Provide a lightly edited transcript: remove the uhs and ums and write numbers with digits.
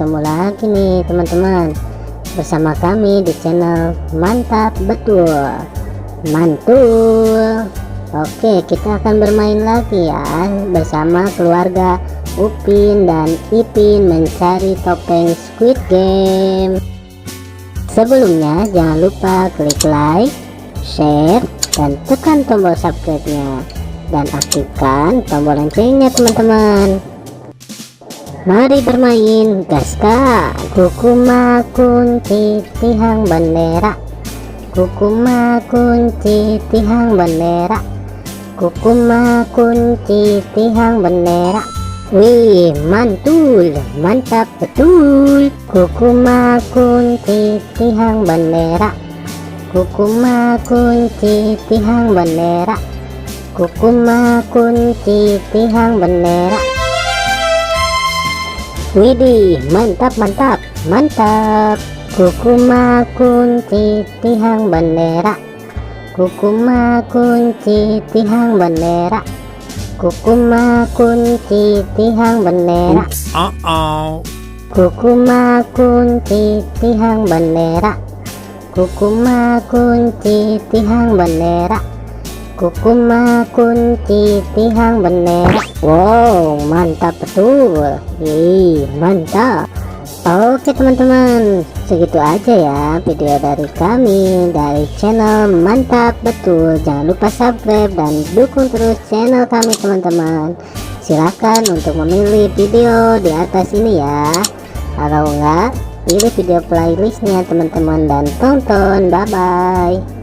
ketemu lagi nih teman-teman bersama kami di channel Mantap Betul Mantul. Oke, kita akan bermain lagi ya bersama keluarga Upin dan Ipin mencari topeng Squid Game. Sebelumnya jangan lupa klik like, share, dan tekan tombol subscribe-nya dan aktifkan tombol loncengnya teman-teman. Mari bermain, gaskan. Kukuma kunci tihang bendera, kukuma kunci tihang bendera, kukuma kunci tihang bendera. Wih, mantul, mantap betul. Kukuma kunci tihang bendera, kukuma kunci tihang bendera, kukuma kunci tihang bendera. Widih, mantap mantap mantap. Kukuma kunci tihang bendera, kukuma kunci tihang bendera, kukuma kunci tihang bendera. Kukuma kunci tihang bendera, kukuma kunci tihang bendera, kukuma kunci tihang bendera. Wow, mantap betul. Mantap. Oke teman-teman, segitu aja ya video dari kami dari channel Mantap Betul. Jangan lupa subscribe dan dukung terus channel kami teman-teman. Silahkan untuk memilih video di atas ini ya. Kalau enggak, pilih video playlistnya teman-teman dan tonton. Bye bye.